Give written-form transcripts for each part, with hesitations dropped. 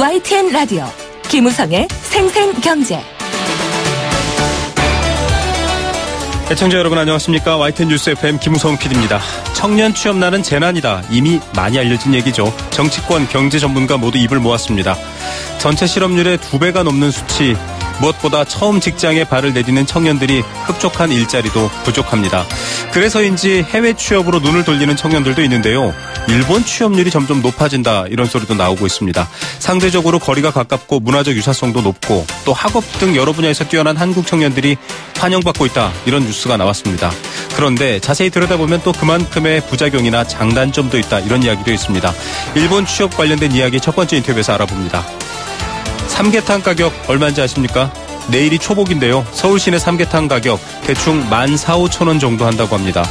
YTN 라디오 김우성의 생생경제. 애청자 여러분 안녕하십니까. YTN 뉴스 FM 김우성 PD입니다. 청년 취업난은 재난이다. 이미 많이 알려진 얘기죠. 정치권, 경제 전문가 모두 입을 모았습니다. 전체 실업률의 2배가 넘는 수치, 무엇보다 처음 직장에 발을 내디는 청년들이 흡족한 일자리도 부족합니다. 그래서인지 해외 취업으로 눈을 돌리는 청년들도 있는데요. 일본 취업률이 점점 높아진다 이런 소리도 나오고 있습니다. 상대적으로 거리가 가깝고 문화적 유사성도 높고 또 학업 등 여러 분야에서 뛰어난 한국 청년들이 환영받고 있다 이런 뉴스가 나왔습니다. 그런데 자세히 들여다보면 또 그만큼의 부작용이나 장단점도 있다 이런 이야기도 있습니다. 일본 취업 관련된 이야기 첫 번째 인터뷰에서 알아봅니다. 삼계탕 가격 얼마인지 아십니까? 내일이 초복인데요. 서울 시내 삼계탕 가격 대충 14,000~15,000원 정도 한다고 합니다.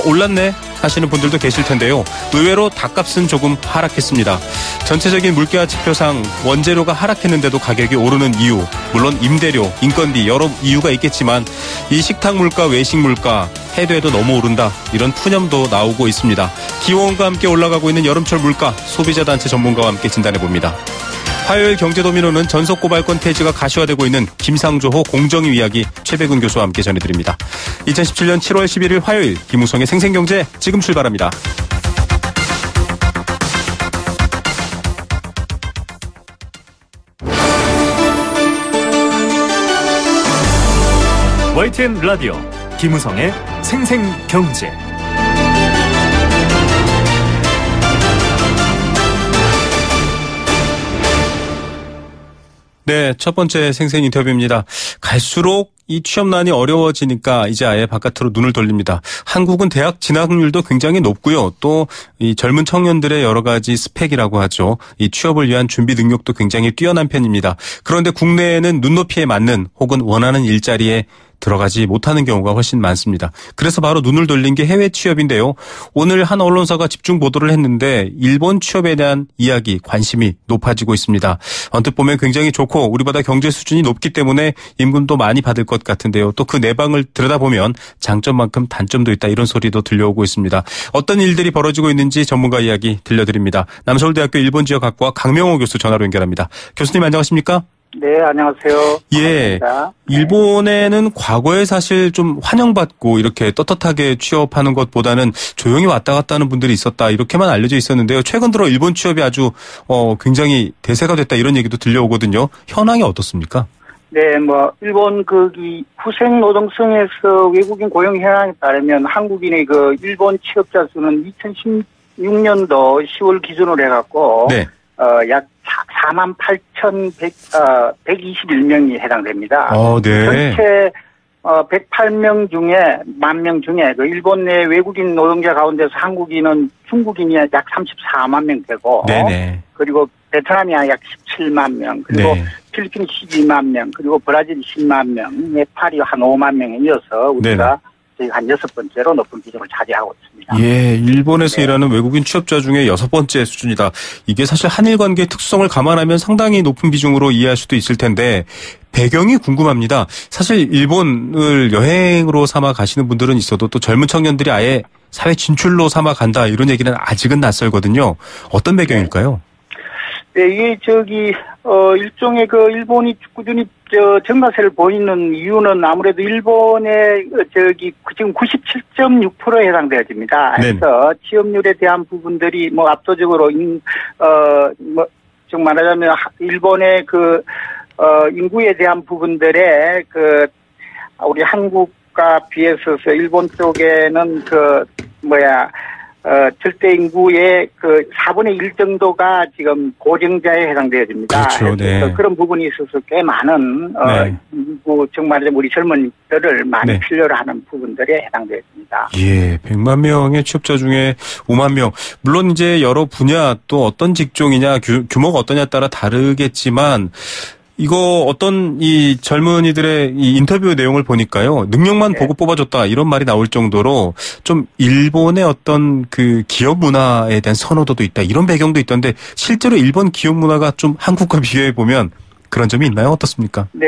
올랐네 하시는 분들도 계실 텐데요. 의외로 닭값은 조금 하락했습니다. 전체적인 물가 지표상 원재료가 하락했는데도 가격이 오르는 이유, 물론 임대료, 인건비 여러 이유가 있겠지만 이 식탁 물가, 외식 물가 해도해도 너무 오른다 이런 푸념도 나오고 있습니다. 기온과 함께 올라가고 있는 여름철 물가 소비자단체 전문가와 함께 진단해봅니다. 화요일 경제도미노는 전속고발권 폐지가 가시화되고 있는 김상조호 공정위 이야기 최백운 교수와 함께 전해드립니다. 2017년 7월 11일 화요일 김우성의 생생경제 지금 출발합니다. YTN 라디오 김우성의 생생경제. 네, 첫 번째 생생 인터뷰입니다. 갈수록 이 취업난이 어려워지니까 이제 아예 바깥으로 눈을 돌립니다. 한국은 대학 진학률도 굉장히 높고요. 또 이 젊은 청년들의 여러 가지 스펙이라고 하죠. 이 취업을 위한 준비 능력도 굉장히 뛰어난 편입니다. 그런데 국내에는 눈높이에 맞는 혹은 원하는 일자리에 들어가지 못하는 경우가 훨씬 많습니다. 그래서 바로 눈을 돌린 게 해외 취업인데요. 오늘 한 언론사가 집중 보도를 했는데 일본 취업에 대한 이야기, 관심이 높아지고 있습니다. 언뜻 보면 굉장히 좋고 우리보다 경제 수준이 높기 때문에 임금도 많이 받을 것 같은데요. 또 그 내방을 들여다보면 장점만큼 단점도 있다 이런 소리도 들려오고 있습니다. 어떤 일들이 벌어지고 있는지 전문가 이야기 들려드립니다. 남서울대학교 일본지역학과 강명호 교수 전화로 연결합니다. 교수님 안녕하십니까? 네, 안녕하세요. 예. 반갑습니다. 일본에는 과거에 사실 좀 환영받고 이렇게 떳떳하게 취업하는 것보다는 조용히 왔다 갔다 하는 분들이 있었다 이렇게만 알려져 있었는데요. 최근 들어 일본 취업이 아주 굉장히 대세가 됐다 이런 얘기도 들려오거든요. 현황이 어떻습니까? 네, 일본 이 후생 노동성에서 외국인 고용 현황에 따르면 한국인의 일본 취업자 수는 2016년도 10월 기준으로 해갖고 네. 약 48,121명이 해당됩니다. 네. 전체 108명 중에 10,000명 중에 일본 내 외국인 노동자 가운데서 한국인은 중국인이 약 34만 명 되고 네네. 그리고 베트남이 약 17만 명 그리고 네. 필리핀 12만 명 그리고 브라질 10만 명 네팔이 한 5만 명에 이어서 우리가 저희가 한 6번째로 높은 비중을 차지하고 있습니다. 예, 일본에서 네. 일하는 외국인 취업자 중에 6번째 수준이다. 이게 사실 한일 관계의 특성을 감안하면 상당히 높은 비중으로 이해할 수도 있을 텐데 배경이 궁금합니다. 사실 일본을 여행으로 삼아 가시는 분들은 있어도 또 젊은 청년들이 아예 사회 진출로 삼아 간다 이런 얘기는 아직은 낯설거든요. 어떤 배경일까요? 네, 이게 일종의 일본이 꾸준히 증가세를 보이는 이유는 아무래도 일본의 지금 97.6%에 해당되어집니다. 그래서 취업률에 대한 부분들이 압도적으로 좀 말하자면 일본의 인구에 대한 부분들에 우리 한국과 비해서 일본 쪽에는 절대 인구의 4분의 1 정도가 지금 고령자에 해당되어집니다. 그렇죠, 네. 그런 부분이 있어서 꽤 많은, 정말 우리 젊은이들을 많이 네. 필요로 하는 부분들에 해당되어집니다. 예, 100만 명의 취업자 중에 5만 명. 물론 이제 여러 분야 또 어떤 직종이냐, 규모가 어떠냐에 따라 다르겠지만, 이거 어떤 이 젊은이들의 이 인터뷰 내용을 보니까요. 능력만 보고 뽑아줬다 이런 말이 나올 정도로 좀 일본의 어떤 기업 문화에 대한 선호도도 있다 이런 배경도 있던데 실제로 일본 기업 문화가 좀 한국과 비교해 보면 그런 점이 있나요? 어떻습니까? 네,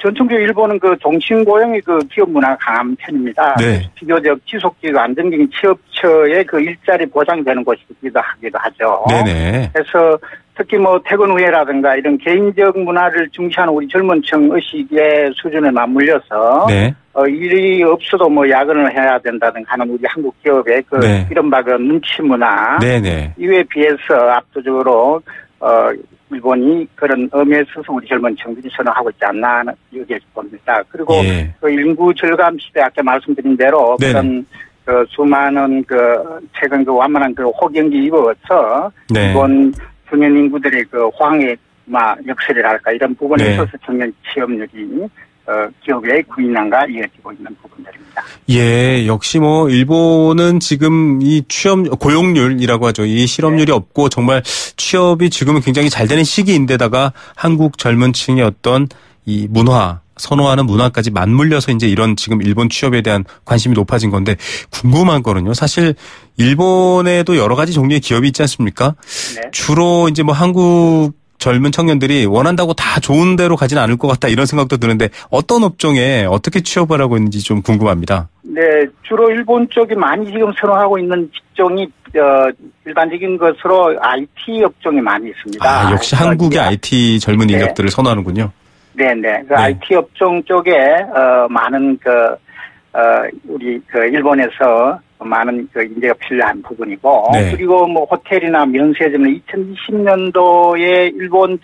전통적으로 일본은 그 종신고용의 그 기업 문화가 강한 편입니다. 네. 비교적 지속적이고 안정적인 취업처의 그 일자리 보장이 되는 곳이기도 하죠. 네네. 그래서 특히 퇴근 후에라든가 이런 개인적 문화를 중시하는 우리 젊은 층 의식의 수준에 맞물려서 네. 일이 없어도 야근을 해야 된다든가 하는 우리 한국 기업의 네. 이른바 그 눈치 문화. 네네. 이에 비해서 압도적으로 일본이 그런 의미에 있어서 우리 젊은 층들이 선호하고 있지 않나 여길 봅니다. 그리고 예. 그 인구 절감 시대 아까 말씀드린 대로 네네. 그런 그 수많은 최근 완만한 호경기 입어서 네. 일본 청년 인구들의 황해 역설이랄까 이런 부분에 네. 있어서 청년 취업률이 기업의 구인난과 이어지고 있는 부분들입니다. 예, 역시 일본은 지금 이 고용률이라고 하죠. 이 실업률이 네. 없고 정말 취업이 지금은 굉장히 잘 되는 시기인데다가 한국 젊은 층의 어떤 이 선호하는 문화까지 맞물려서 이제 이런 지금 일본 취업에 대한 관심이 높아진 건데 궁금한 거는요. 사실 일본에도 여러 가지 종류의 기업이 있지 않습니까? 네. 주로 이제 한국 젊은 청년들이 원한다고 다 좋은 데로 가지는 않을 것 같다 이런 생각도 드는데 어떤 업종에 어떻게 취업을 하고 있는지 좀 궁금합니다. 네, 주로 일본 쪽이 많이 지금 선호하고 있는 직종이 일반적인 것으로 IT 업종이 많이 있습니다. 역시 한국의 IT 젊은 인력들을 선호하는군요. 네네. IT 업종 쪽에 많은 우리 일본에서 많은 인재가 필요한 부분이고, 네. 그리고 호텔이나 면세점은 2020년도에 일본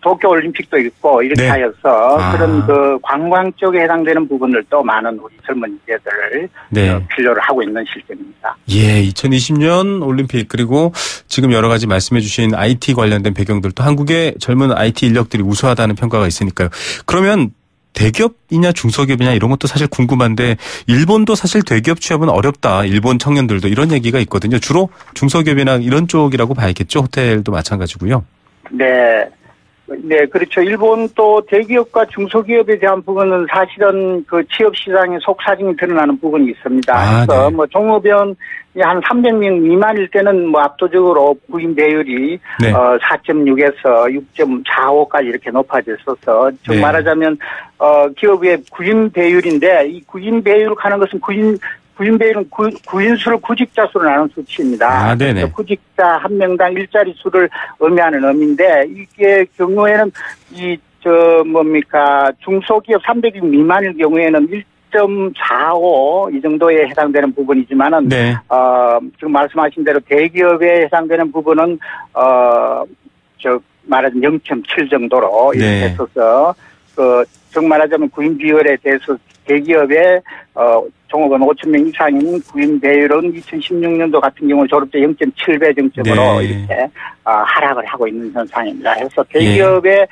도쿄 올림픽도 있고 이렇게 네. 하여서 그런 관광 쪽에 해당되는 부분들도 많은 우리 젊은 인재들을 네. 필요로 하고 있는 실정입니다. 예, 2020년 올림픽 그리고 지금 여러 가지 말씀해 주신 IT 관련된 배경들도 한국의 젊은 IT 인력들이 우수하다는 평가가 있으니까요. 그러면 대기업이냐 중소기업이냐 이런 것도 사실 궁금한데 일본도 사실 대기업 취업은 어렵다. 일본 청년들도 이런 얘기가 있거든요. 주로 중소기업이나 이런 쪽이라고 봐야겠죠. 호텔도 마찬가지고요. 네. 네, 그렇죠. 일본도 대기업과 중소기업에 대한 부분은 사실은 취업 시장에 속사정이 드러나는 부분이 있습니다. 그래서 네. 종업원이 한 300명 미만일 때는 압도적으로 구인 배율이 네. 4.6에서 6.45까지 이렇게 높아졌어서 즉 말하자면 기업의 구인 배율인데 이 구인 배율을 하는 것은 구인 배율은 구인수를 구직자 수로 나눈 수치입니다. 네네. 구직자 한 명당 일자리 수를 의미하는 의미인데 이게 경우에는 중소기업 300인 미만일 경우에는 1.45 이 정도에 해당되는 부분이지만은 네. 지금 말씀하신 대로 대기업에 해당되는 부분은 말하자면 0.7 정도로 이렇게 네. 했어서 즉 말하자면 구인 비율에 대해서 대기업의 종업원 5,000명 이상인 구인 배율은 2016년도 같은 경우 졸업자 0.7배 정점으로 네. 이렇게 하락을 하고 있는 현상입니다. 그래서 대기업의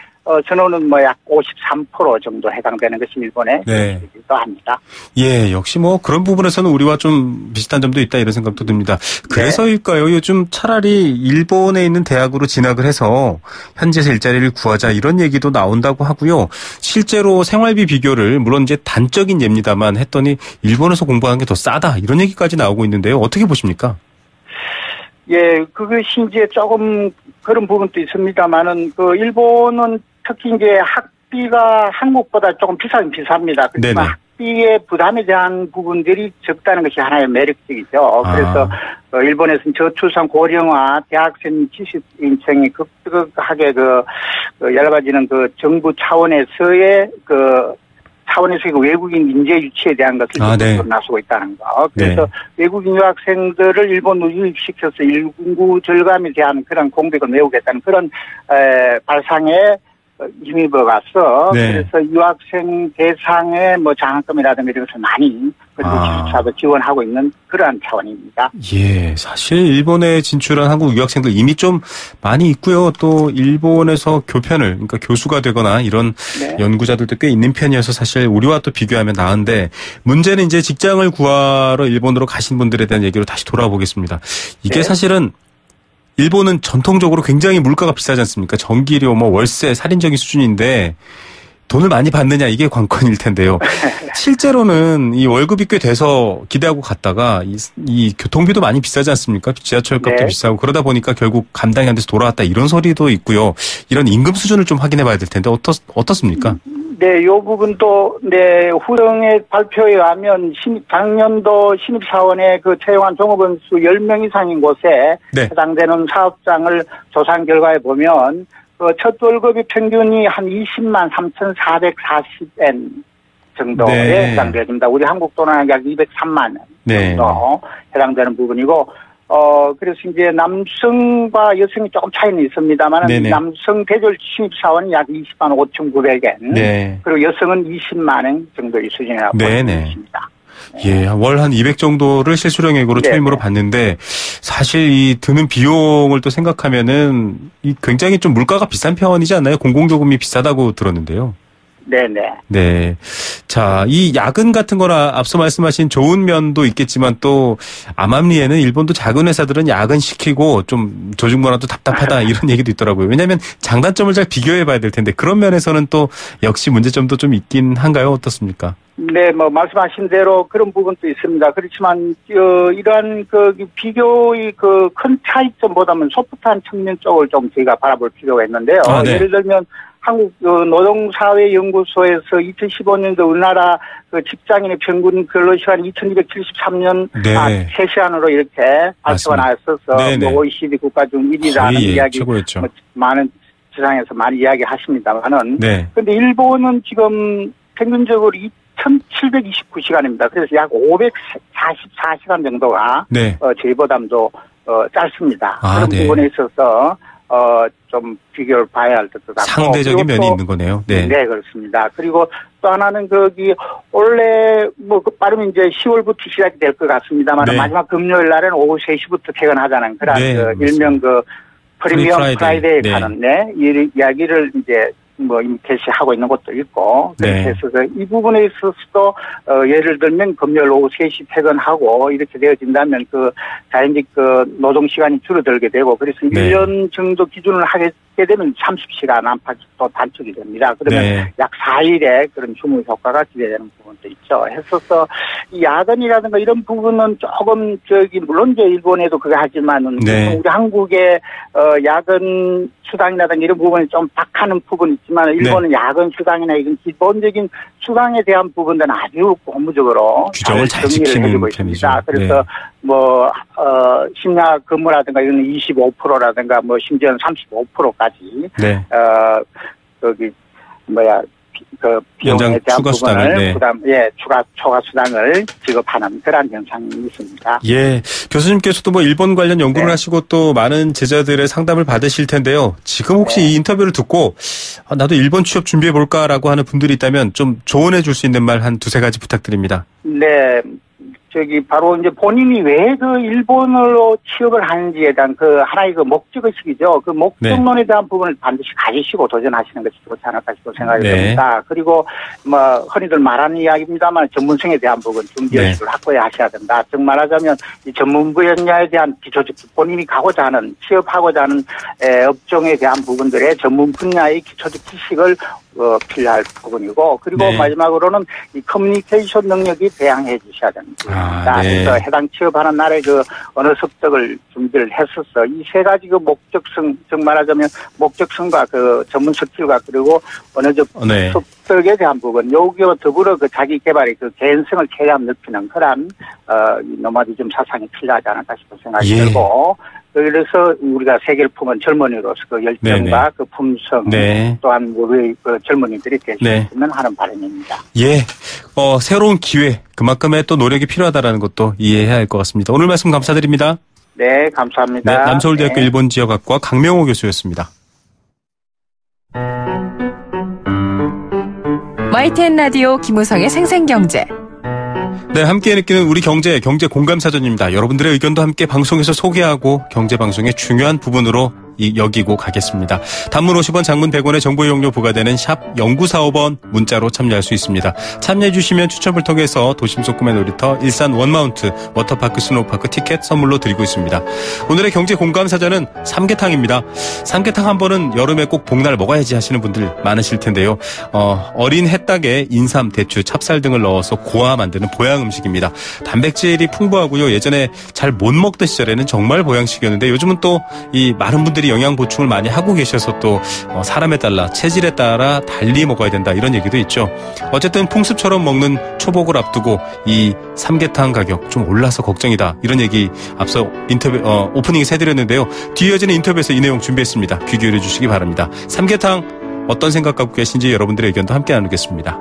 전원은 약 53% 정도 해당되는 것이 일본의 현실이기도 합니다. 예, 역시 그런 부분에서는 우리와 좀 비슷한 점도 있다 이런 생각도 듭니다. 그래서일까요? 요즘 차라리 일본에 있는 대학으로 진학을 해서 현지에서 일자리를 구하자 이런 얘기도 나온다고 하고요. 실제로 생활비 비교를 물론 이제 단적인 예입니다만 했더니 일본에서 공부하는 게 더 싸다 이런 얘기까지 나오고 있는데요. 어떻게 보십니까? 예, 그것이 이제 조금 그런 부분도 있습니다만은 일본은 특히 이제 학비가 한국보다 조금 비싸긴 비쌉니다. 그렇지만 학비의 부담에 대한 부분들이 적다는 것이 하나의 매력적이죠. 그래서 일본에서는 저출산 고령화, 대학생 지식인층이 급격하게 여러 가지는 정부 차원에서의 외국인 인재 유치에 대한 것을 나서고 있다는 거. 그래서 외국인 유학생들을 일본으로 유입시켜서 인구 절감에 대한 그런 공백을 메우겠다는 그런 발상에 힘입어 가서 그래서 유학생 대상의 장학금이라든가 이런 것을 많이 기숙사도 지원하고 있는 그러한 차원입니다. 예, 사실 일본에 진출한 한국 유학생들 이미 좀 많이 있고요. 또 일본에서 그러니까 교수가 되거나 이런 연구자들도 꽤 있는 편이어서 사실 우리와 또 비교하면 나은데 문제는 이제 직장을 구하러 일본으로 가신 분들에 대한 얘기로 다시 돌아보겠습니다. 이게 사실은 일본은 전통적으로 굉장히 물가가 비싸지 않습니까? 전기료, 월세, 살인적인 수준인데 돈을 많이 받느냐 이게 관건일 텐데요. 실제로는 이 월급이 꽤 돼서 기대하고 갔다가 이 교통비도 많이 비싸지 않습니까? 지하철 값도 네. 비싸고 그러다 보니까 결국 감당이 안 돼서 돌아왔다 이런 소리도 있고요. 이런 임금 수준을 좀 확인해 봐야 될 텐데 어떻습니까? 네, 이 부분도, 네, 후령의 발표에 의하면 작년도 신입사원의 그 채용한 종업원 수 10명 이상인 곳에 네. 해당되는 사업장을 조사한 결과에 보면 첫 월급이 평균이 한 20만 3,440엔 정도에 네. 해당됩니다. 우리 한국 돈은 약 203만 원 네. 정도 해당되는 부분이고, 그래서 이제 남성과 여성이 조금 차이는 있습니다만, 남성 대졸 신입사원이 약 20만 5,900엔, 네. 그리고 여성은 20만 원 정도의 수준이라고 볼 수 있습니다. 예, 월 한 200 정도를 실수령액으로 초임으로 받는데 사실 이 드는 비용을 또 생각하면은 이 굉장히 좀 물가가 비싼 편이지 않나요? 공공요금이 비싸다고 들었는데요. 네네. 네. 자, 이 야근 같은 거나 앞서 말씀하신 좋은 면도 있겠지만 또 암암리에는 일본도 작은 회사들은 야근 시키고 좀 조직 문화도 답답하다 이런 얘기도 있더라고요. 왜냐하면 장단점을 잘 비교해 봐야 될 텐데 그런 면에서는 또 역시 문제점도 좀 있긴 한가요? 어떻습니까? 네, 뭐 말씀하신 대로 그런 부분도 있습니다. 그렇지만 이러한 그 비교의 그 큰 차이점보다는 소프트한 측면 쪽을 좀 저희가 바라볼 필요가 있는데요. 네. 예를 들면 한국 노동사회연구소에서 2015년도 우리나라 그 직장인의 평균 근로시간이 2,273년 네. 3시간으로 이렇게 발표가 나왔어서 뭐 OECD 국가 중 1위라는 이야기 뭐 많은 지상에서 많이 이야기하십니다만은 그런데 일본은 지금 평균적으로 2,729시간입니다. 그래서 약 544시간 정도가 저희보다도 짧습니다. 그런 부분에 있어서 좀 비교를 봐야 할 것도 같고 상대적인 면이 있는 거네요. 네, 그렇습니다. 그리고 또 하나는 원래 빠르면 이제 10월부터 시작이 될 것 같습니다만 마지막 금요일 날에는 오후 3시부터 퇴근하자는 그런 일명 프리미엄 프라이데이에 가는 이 이야기를 이제 이미 개시하고 있는 것도 있고, 그렇게 해서 이 부분에 있어서도, 예를 들면 금요일 오후 3시 퇴근하고 이렇게 되어진다면 자연직 노동시간이 줄어들게 되고, 그래서 1년 정도 기준을 하게 되면 30시간 안팎이 또 단축이 됩니다. 그러면 약 4일의 그런 휴무 효과가 기대되는 부분도 있죠. 했어서 이 야근이라든가 이런 부분은 조금 물론 이제 일본에도 그거 하지만은 우리 한국의 야근 수당이라든가 이런 부분이 좀 박하는 부분이 있지만 일본은 야근 수당이나 이런 기본적인 수당에 대한 부분들은 아주 고무적으로 규정을 잘 지키는 편이죠. 그래서 심야 근무라든가 이런 25%라든가 심지어는 35%까지 비용에 대한 부분을 추가 수당을 지급하는 그런 현상이 있습니다. 예, 교수님께서도 일본 관련 연구를 하시고 또 많은 제자들의 상담을 받으실 텐데요. 지금 혹시 이 인터뷰를 듣고 나도 일본 취업 준비해 볼까라고 하는 분들이 있다면 좀 조언해 줄 수 있는 말 한 두세 가지 부탁드립니다. 네. 바로 이제 본인이 왜 일본어로 취업을 하는지에 대한 하나의 목적의식이죠. 목적론에 대한 부분을 반드시 가지시고 도전하시는 것이 좋지 않을까 싶고 생각이 듭니다. 그리고 흔히들 말하는 이야기입니다만 전문성에 대한 부분 준비의식을 확보해 하셔야 된다. 즉 말하자면 이 전문 분야에 대한 기초적 본인이 가고자 하는 취업하고자 하는 업종에 대한 부분들의 전문 분야의 기초적 지식을 필요할 부분이고, 그리고 마지막으로는 이 커뮤니케이션 능력이 배양해 주셔야 됩니다. 그래서 해당 취업하는 날에 언어 습득을 준비를 했었어. 이 세 가지 목적성, 즉 말하자면 목적성과 전문 스킬과 그리고 언어적 습득에 대한 부분, 여기와 더불어 자기 개발의 개연성을 최대한 높이는 그런 노마디즘 사상이 필요하지 않을까 싶은 생각이 들고, 그래서 우리가 세계를 품은 젊은이로서 열정과 품성 또한 우리 젊은이들이 될 수 있으면 하는 바람입니다. 예, 새로운 기회, 그만큼의 또 노력이 필요하다라는 것도 이해해야 할 것 같습니다. 오늘 말씀 감사드립니다. 네, 감사합니다. 남서울대학교 일본지역학과 강명호 교수였습니다. YTN 라디오 김우성의 생생경제. 네, 함께 느끼는 우리 경제 공감사전입니다. 여러분들의 의견도 함께 방송에서 소개하고 경제방송의 중요한 부분으로 여기고 가겠습니다. 단문 50원, 장문 100원의 정보 이용료 부과되는 샵 0945번 문자로 참여할 수 있습니다. 참여해 주시면 추첨을 통해서 도심 속 꿈의 놀이터 일산 원마운트 워터파크 스노우파크 티켓 선물로 드리고 있습니다. 오늘의 경제 공감 사전은 삼계탕입니다. 삼계탕 한 번은 여름에 꼭 복날 먹어야지 하시는 분들 많으실 텐데요. 어린 햇닭에 인삼, 대추, 찹쌀 등을 넣어서 고아 만드는 보양 음식입니다. 단백질이 풍부하고요. 예전에 잘 못 먹던 시절에는 정말 보양식이었는데 요즘은 또 이 많은 분들이 영양 보충을 많이 하고 계셔서 또 사람에 따라 체질에 따라 달리 먹어야 된다 이런 얘기도 있죠. 어쨌든 풍습처럼 먹는 초복을 앞두고 이 삼계탕 가격 좀 올라서 걱정이다 이런 얘기 앞서 인터뷰 오프닝에서 해드렸는데요. 뒤에 이어지는 인터뷰에서 이 내용 준비했습니다. 귀 기울여 주시기 바랍니다. 삼계탕 어떤 생각 갖고 계신지 여러분들의 의견도 함께 나누겠습니다.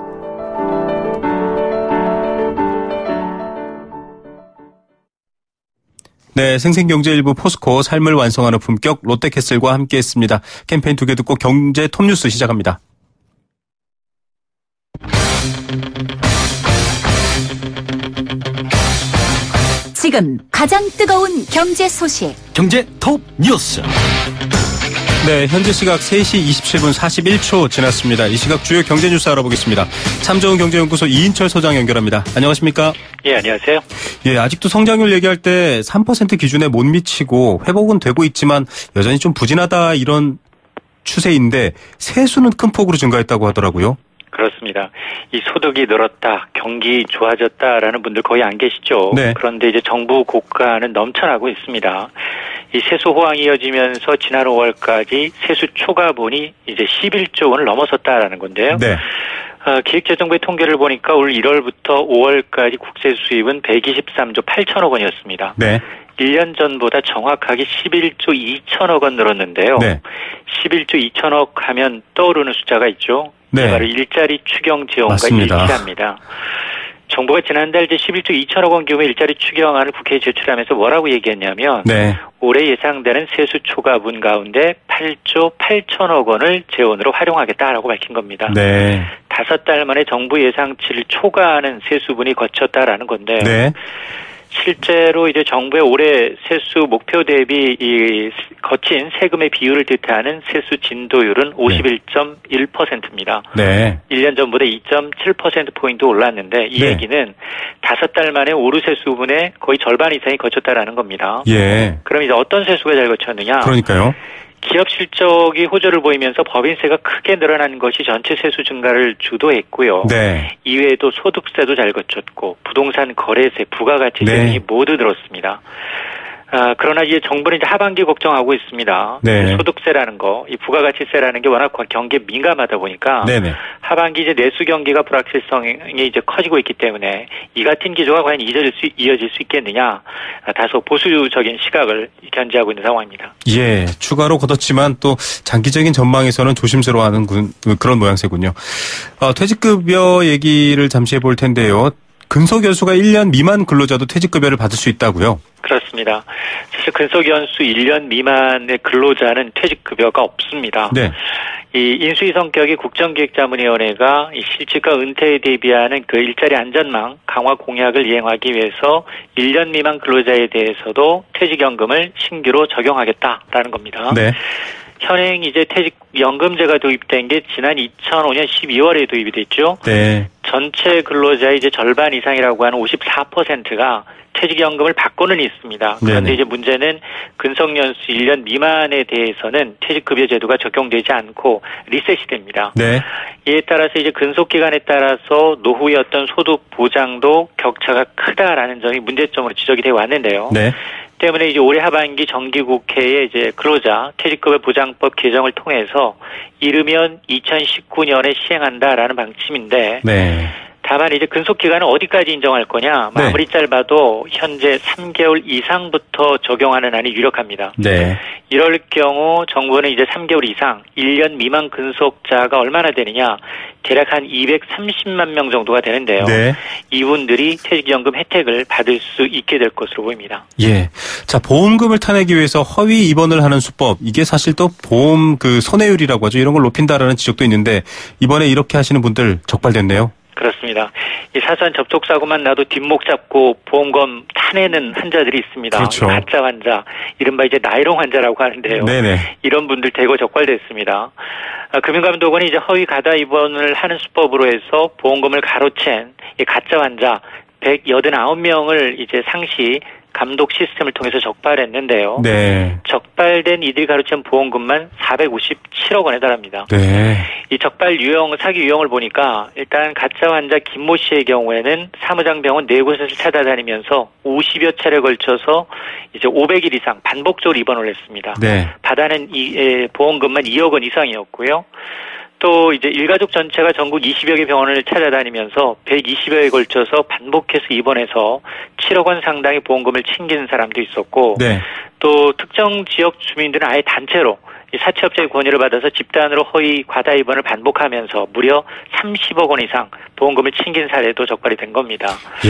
네, 생생경제1부 포스코 삶을 완성하는 품격 롯데캐슬과 함께했습니다. 캠페인 2개 듣고 경제 톱뉴스 시작합니다. 지금 가장 뜨거운 경제 소식. 경제 톱뉴스. 네, 현재 시각 3시 27분 41초 지났습니다. 이 시각 주요 경제 뉴스 알아보겠습니다. 참좋은 경제연구소 이인철 소장 연결합니다. 안녕하십니까? 예, 안녕하세요. 예, 아직도 성장률 얘기할 때 3% 기준에 못 미치고 회복은 되고 있지만 여전히 좀 부진하다 이런 추세인데 세수는 큰 폭으로 증가했다고 하더라고요. 그렇습니다. 이 소득이 늘었다, 경기 좋아졌다라는 분들 거의 안 계시죠. 네. 그런데 이제 정부 고가는 넘쳐나고 있습니다. 이 세수 호황이 이어지면서 지난 5월까지 세수 초과분이 이제 11조 원을 넘어섰다라는 건데요. 네. 기획재정부의 통계를 보니까 올 1월부터 5월까지 국세 수입은 123조 8천억 원이었습니다. 네. 1년 전보다 정확하게 11조 2천억 원 늘었는데요. 네. 11조 2천억 하면 떠오르는 숫자가 있죠. 네. 바로 일자리 추경 지원과 맞습니다. 일치합니다. 정부가 지난달 이제 11조 2천억 원 규모의 일자리 추경안을 국회에 제출하면서 뭐라고 얘기했냐면 네. 올해 예상되는 세수 초과분 가운데 8조 8천억 원을 재원으로 활용하겠다라고 밝힌 겁니다. 네. 5달 만에 정부 예상치를 초과하는 세수분이 거쳤다라는 건데 네. 실제로 이제 정부의 올해 세수 목표 대비 이 거친 세금의 비율을 뜻하는 세수 진도율은 51.1%입니다. 네. 1년 전보다 2.7%포인트 올랐는데 이 얘기는 5달 만에 오르 세수분의 거의 절반 이상이 거쳤다라는 겁니다. 예. 그럼 이제 어떤 세수가 잘 거쳤느냐? 그러니까요. 기업 실적이 호조를 보이면서 법인세가 크게 늘어난 것이 전체 세수 증가를 주도했고요. 네. 이외에도 소득세도 잘 거쳤고 부동산 거래세, 부가가치세 등이 모두 늘었습니다. 그러나 이제 정부는 이제 하반기 걱정하고 있습니다. 네. 소득세라는 거, 이 부가가치세라는 게 워낙 경기에 민감하다 보니까 네네. 하반기 이제 내수 경기가 불확실성이 이제 커지고 있기 때문에 이 같은 기조가 과연 이어질 수 있겠느냐, 다소 보수적인 시각을 견지하고 있는 상황입니다. 예, 추가로 걷었지만 또 장기적인 전망에서는 조심스러워하는 그런 모양새군요. 퇴직급여 얘기를 잠시 해볼 텐데요. 근속연수가 1년 미만 근로자도 퇴직급여를 받을 수 있다고요? 그렇습니다. 사실 근속연수 1년 미만의 근로자는 퇴직급여가 없습니다. 네. 이 인수위 성격이 국정기획자문위원회가 이 실직과 은퇴에 대비하는 그 일자리 안전망 강화 공약을 이행하기 위해서 1년 미만 근로자에 대해서도 퇴직연금을 신규로 적용하겠다라는 겁니다. 네. 현행 이제 퇴직연금제가 도입된 게 지난 2005년 12월에 도입이 됐죠. 네. 전체 근로자의 이제 절반 이상이라고 하는 54%가 퇴직연금을 받고는 있습니다. 그런데 네네. 이제 문제는 근속연수 1년 미만에 대해서는 퇴직급여 제도가 적용되지 않고 리셋이 됩니다. 네. 이에 따라서 이제 근속기간에 따라서 노후의 어떤 소득 보장도 격차가 크다라는 점이 문제점으로 지적이 되어 왔는데요. 네. 때문에 이제 올해 하반기 정기국회에 이제 근로자 퇴직급여 보장법 개정을 통해서 이르면 2019년에 시행한다라는 방침인데 네. 다만 이제 근속 기간은 어디까지 인정할 거냐? 아무리 짧아도 현재 3개월 이상부터 적용하는 안이 유력합니다. 네. 이럴 경우 정부는 이제 3개월 이상 1년 미만 근속자가 얼마나 되느냐? 대략 한 230만 명 정도가 되는데요. 네. 이분들이 퇴직연금 혜택을 받을 수 있게 될 것으로 보입니다. 예. 자, 보험금을 타내기 위해서 허위 입원을 하는 수법, 이게 사실 또 보험 그 손해율이라고 하죠. 이런 걸 높인다라는 지적도 있는데 이번에 이렇게 하시는 분들 적발됐네요. 그렇습니다. 이 사소한 접촉사고만 나도 뒷목 잡고 보험금 타내는 환자들이 있습니다. 그렇죠. 가짜 환자, 이른바 이제 나이롱 환자라고 하는데요. 네네. 이런 분들 대거 적발됐습니다. 금융감독원이 이제 허위 가다 입원을 하는 수법으로 해서 보험금을 가로챈 이 가짜 환자 189명을 이제 상시 감독 시스템을 통해서 적발했는데요. 네. 적발된 이들이 가로챈 보험금만 457억 원에 달합니다. 네. 이 적발 사기 유형을 보니까 일단 가짜 환자 김모 씨의 경우에는 사무장병원 4곳을 찾아다니면서 50여 차례 걸쳐서 이제 500일 이상 반복적으로 입원을 했습니다. 네. 받아낸 보험금만 2억 원 이상이었고요. 또 이제 일가족 전체가 전국 20여 개 병원을 찾아다니면서 120여에 걸쳐서 반복해서 입원해서 7억 원 상당의 보험금을 챙기는 사람도 있었고, 네. 또 특정 지역 주민들은 아예 단체로 사채업자의 권유를 받아서 집단으로 허위 과다 입원을 반복하면서 무려 30억 원 이상 보험금을 챙긴 사례도 적발이 된 겁니다. 예.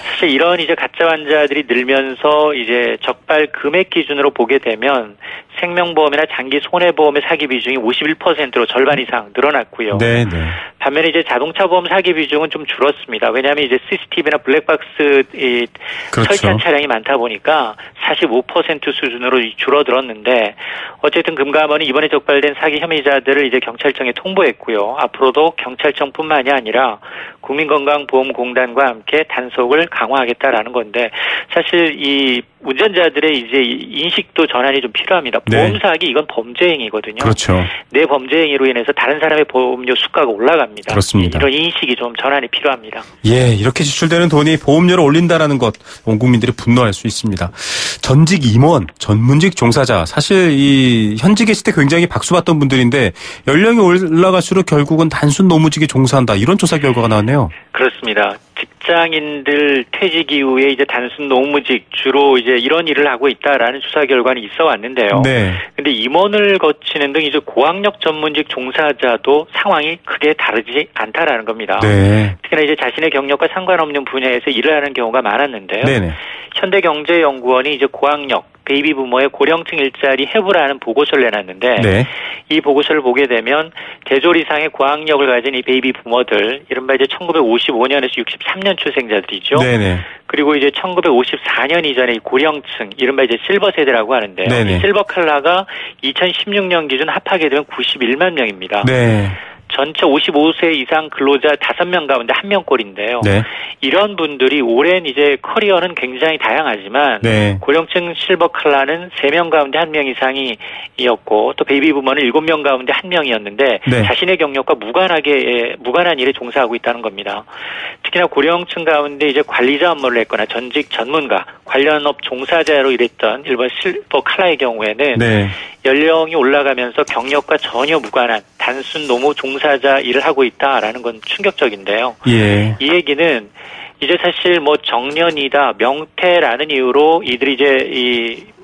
사실 이런 이제 가짜 환자들이 늘면서 이제 적발 금액 기준으로 보게 되면 생명보험이나 장기 손해보험의 사기 비중이 51%로 절반 이상 늘어났고요. 네, 네. 반면에 이제 자동차 보험 사기 비중은 좀 줄었습니다. 왜냐하면 이제 CCTV나 블랙박스 그렇죠. 설치한 차량이 많다 보니까 45% 수준으로 줄어들었는데, 어쨌든 금감원이 이번에 적발된 사기 혐의자들을 이제 경찰청에 통보했고요. 앞으로도 경찰청뿐만이 아니라 국민건강보험공단과 함께 단속을 강화하겠다라는 건데, 사실 이 운전자들의 이제 인식도 전환이 좀 필요합니다. 보험 사기, 이건 범죄 행위거든요. 그렇죠. 내 범죄 행위로 인해서 다른 사람의 보험료 수가가 올라갑니다. 그렇습니다. 이런 인식이 좀 전환이 필요합니다. 예, 이렇게 지출되는 돈이 보험료를 올린다라는 것, 온 국민들이 분노할 수 있습니다. 전직 임원, 전문직 종사자, 사실 이 현직에 있을 때 굉장히 박수받던 분들인데 연령이 올라갈수록 결국은 단순 노무직에 종사한다, 이런 조사 결과가 나왔네요. 그렇습니다. 직장인들 퇴직 이후에 이제 단순 노무직, 주로 이제 이런 일을 하고 있다라는 조사 결과는 있어 왔는데요. 네. 근데 임원을 거치는 등 이제 고학력 전문직 종사자도 상황이 크게 다르지 않다라는 겁니다. 네. 특히나 이제 자신의 경력과 상관없는 분야에서 일을 하는 경우가 많았는데요. 네네. 현대경제연구원이 이제 고학력 베이비 부모의 고령층 일자리 해부라는 보고서를 내놨는데, 네. 이 보고서를 보게 되면 대졸 이상의 고학력을 가진 이 베이비 부모들, 이른바 이제 1955년에서 63년 출생자들이죠. 네네. 그리고 이제 1954년 이전의 고령층, 이른바 이제 실버 세대라고 하는데요. 네네. 이 실버 칼라가 2016년 기준 합하게 되면 91만 명입니다. 네. 전체 55세 이상 근로자 5명 가운데 1명꼴인데요. 네. 이런 분들이 오랜 이제 커리어는 굉장히 다양하지만, 네. 고령층 실버 칼라는 3명 가운데 1명 이상이었고, 또 베이비 부머는 7명 가운데 1명이었는데, 네. 자신의 경력과 무관한 일에 종사하고 있다는 겁니다. 특히나 고령층 가운데 이제 관리자 업무를 했거나 전직 전문가, 관련 업 종사자로 일했던 일본 실버 칼라의 경우에는, 네. 연령이 올라가면서 경력과 전혀 무관한 단순 노무 종사자 일을 하고 있다라는 건 충격적인데요. 예. 이 얘기는 이제 사실 뭐 정년이다, 명퇴라는 이유로 이들이 이제 이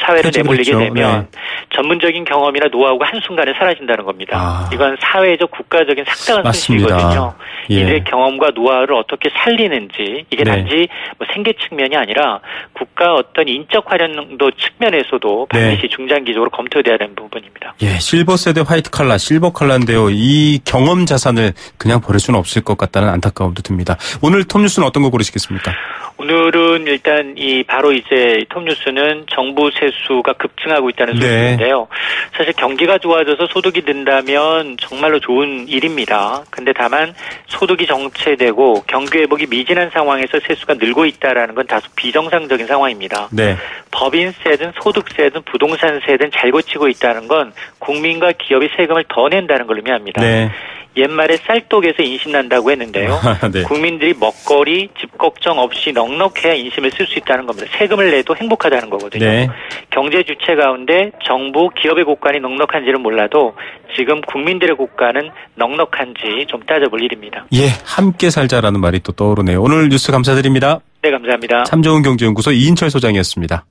사회로 내몰리게 되면, 네. 전문적인 경험이나 노하우가 한순간에 사라진다는 겁니다. 이건 사회적 국가적인 상당한 손실이거든요. 예. 이들의 경험과 노하우를 어떻게 살리는지, 이게, 네. 단지 뭐 생계 측면이 아니라 국가 어떤 인적 활용도 측면에서도 반드시, 네. 중장기적으로 검토돼야 되는 부분입니다. 예, 실버 세대 화이트 칼라, 실버 칼라인데요. 이 경험 자산을 그냥 버릴 수는 없을 것 같다는 안타까움도 듭니다. 오늘 톱뉴스는 어떤 거 고르시겠습니까? 오늘은 일단 바로 이제 톱뉴스는 정부 세수가 급증하고 있다는, 네. 소식인데요. 사실 경기가 좋아져서 소득이 는다면 정말로 좋은 일입니다. 근데 다만 소득이 정체되고 경기 회복이 미진한 상황에서 세수가 늘고 있다라는 건 다소 비정상적인 상황입니다. 네. 법인세든 소득세든 부동산세든 잘 고치고 있다는 건 국민과 기업이 세금을 더 낸다는 걸 의미합니다. 네. 옛말에 쌀독에서 인심 난다고 했는데요. 네. 국민들이 먹거리, 집 걱정 없이 넉넉해야 인심을 쓸 수 있다는 겁니다. 세금을 내도 행복하다는 거거든요. 네. 경제 주체 가운데 정부, 기업의 곳간이 넉넉한지는 몰라도 지금 국민들의 곳간은 넉넉한지 좀 따져볼 일입니다. 예, 함께 살자라는 말이 또 떠오르네요. 오늘 뉴스 감사드립니다. 네, 감사합니다. 참 좋은 경제연구소 이인철 소장이었습니다.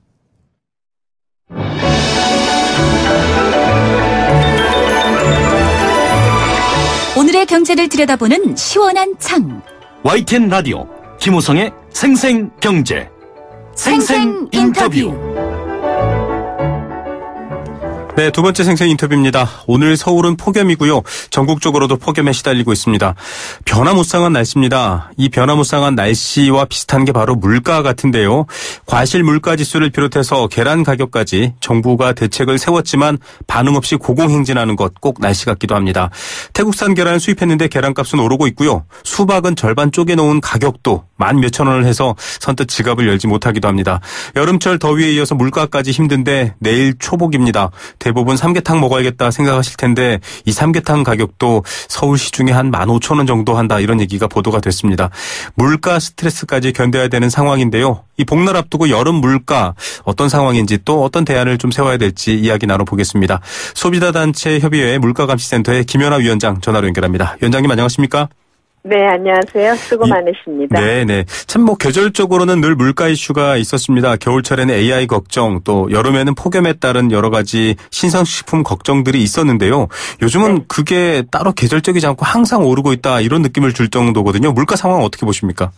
오늘의 경제를 들여다보는 시원한 창. YTN 라디오 김우성의 생생경제 생생인터뷰. 네, 두 번째 생생 인터뷰입니다. 오늘 서울은 폭염이고요. 전국적으로도 폭염에 시달리고 있습니다. 변화무쌍한 날씨입니다. 이 변화무쌍한 날씨와 비슷한 게 바로 물가 같은데요. 과실 물가 지수를 비롯해서 계란 가격까지 정부가 대책을 세웠지만 반응 없이 고공행진하는 것 꼭 날씨 같기도 합니다. 태국산 계란을 수입했는데 계란값은 오르고 있고요. 수박은 절반 쪼개놓은 가격도 만 몇천 원을 해서 선뜻 지갑을 열지 못하기도 합니다. 여름철 더위에 이어서 물가까지 힘든데 내일 초복입니다. 대부분 삼계탕 먹어야겠다 생각하실 텐데 이 삼계탕 가격도 서울 시중에 한 15,000원 정도 한다 이런 얘기가 보도가 됐습니다. 물가 스트레스까지 견뎌야 되는 상황인데요. 이 복날 앞두고 여름 물가 어떤 상황인지 또 어떤 대안을 좀 세워야 될지 이야기 나눠보겠습니다. 소비자단체 협의회 물가감시센터의 김연아 위원장 전화로 연결합니다. 위원장님 안녕하십니까? 네, 안녕하세요. 수고 많으십니다. 네네. 참 계절적으로는 늘 물가 이슈가 있었습니다. 겨울철에는 AI 걱정, 또 여름에는 폭염에 따른 여러 가지 신선식품 걱정들이 있었는데요. 요즘은 그게 따로 계절적이지 않고 항상 오르고 있다 이런 느낌을 줄 정도거든요. 물가 상황 어떻게 보십니까?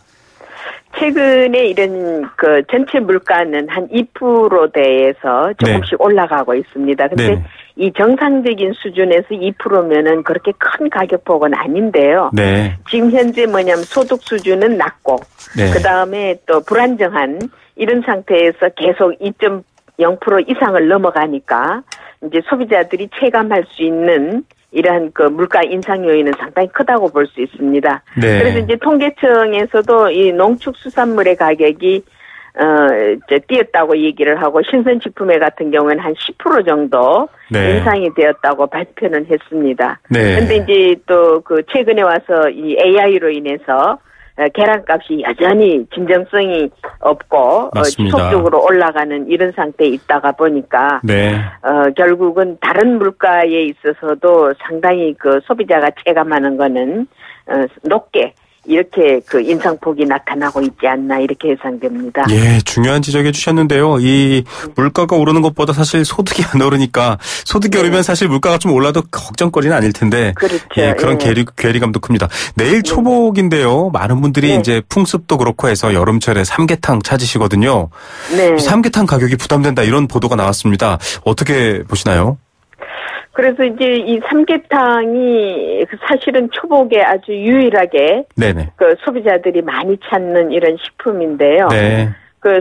최근에 이런 전체 물가는 한 2%대에서 조금씩 올라가고 있습니다. 근데 이 정상적인 수준에서 2%면은 그렇게 큰 가격폭은 아닌데요. 네. 지금 현재 뭐냐면 소득 수준은 낮고, 그 다음에 또 불안정한 이런 상태에서 계속 2.0% 이상을 넘어가니까 이제 소비자들이 체감할 수 있는 이러한 물가 인상 요인은 상당히 크다고 볼 수 있습니다. 네. 그래서 이제 통계청에서도 이 농축수산물의 가격이 뛰었다고 얘기를 하고 신선식품의 같은 경우에는 한 10% 정도 인상이 되었다고 발표는 했습니다. 그런데 이제 또 최근에 와서 이 AI로 인해서 계란값이 여전히 진정성이 없고 지속적으로 올라가는 이런 상태에 있다가 보니까 결국은 다른 물가에 있어서도 상당히 소비자가 체감하는 거는 높게 이렇게 인상폭이 나타나고 있지 않나 이렇게 예상됩니다. 예, 중요한 지적해 주셨는데요. 이 물가가 오르는 것보다 사실 소득이 안 오르니까 소득이 오르면 사실 물가가 좀 올라도 걱정거리는 아닐 텐데. 그렇죠. 예, 그런 괴리감도 큽니다. 내일 초복인데요. 많은 분들이 이제 풍습도 그렇고 해서 여름철에 삼계탕 찾으시거든요. 네. 삼계탕 가격이 부담된다 이런 보도가 나왔습니다. 어떻게 보시나요? 그래서 이제 이 삼계탕이 사실은 초복에 아주 유일하게 소비자들이 많이 찾는 이런 식품인데요. 네.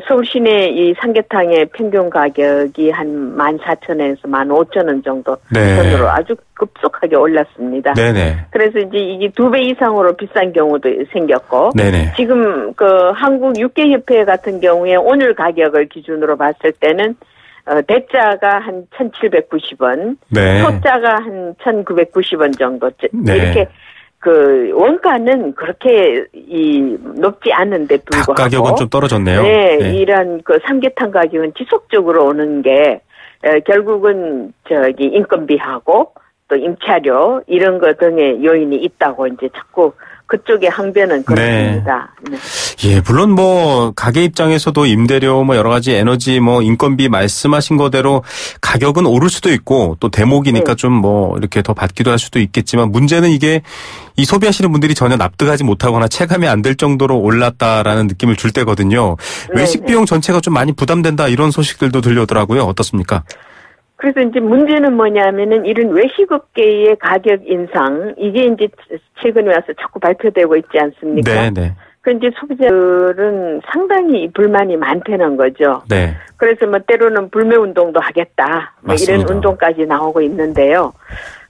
서울 시내 이 삼계탕의 평균 가격이 한 14,000원에서 15,000원 정도 선으로 아주 급속하게 올랐습니다. 네네. 그래서 이제 이게 2배 이상으로 비싼 경우도 생겼고, 지금 한국 육개협회 같은 경우에 오늘 가격을 기준으로 봤을 때는 대짜가 한 1,790원, 소짜가 한 1,990원 정도 이렇게 원가는 그렇게 높지 않은데 불구하고 닭 가격은 좀 떨어졌네요. 이런 삼계탕 가격은 지속적으로 오는 게 결국은 인건비하고 또 임차료 이런 거 등의 요인이 있다고 이제 자꾸 그쪽의 항변은 그렇습니다. 예, 물론 가게 입장에서도 임대료 여러 가지 에너지 인건비 말씀하신 거대로 가격은 오를 수도 있고 또 대목이니까 좀 이렇게 더 받기도 할 수도 있겠지만 문제는 이게 이 소비하시는 분들이 전혀 납득하지 못하거나 체감이 안 될 정도로 올랐다라는 느낌을 줄 때거든요. 외식 비용 전체가 좀 많이 부담된다 이런 소식들도 들려오더라고요. 어떻습니까? 그래서 이제 문제는 뭐냐면은 이런 외식업계의 가격 인상, 이게 이제 최근에 와서 자꾸 발표되고 있지 않습니까? 네. 그 이제 소비자들은 상당히 불만이 많다는 거죠. 네. 그래서 때로는 불매 운동도 하겠다. 이런 운동까지 나오고 있는데요.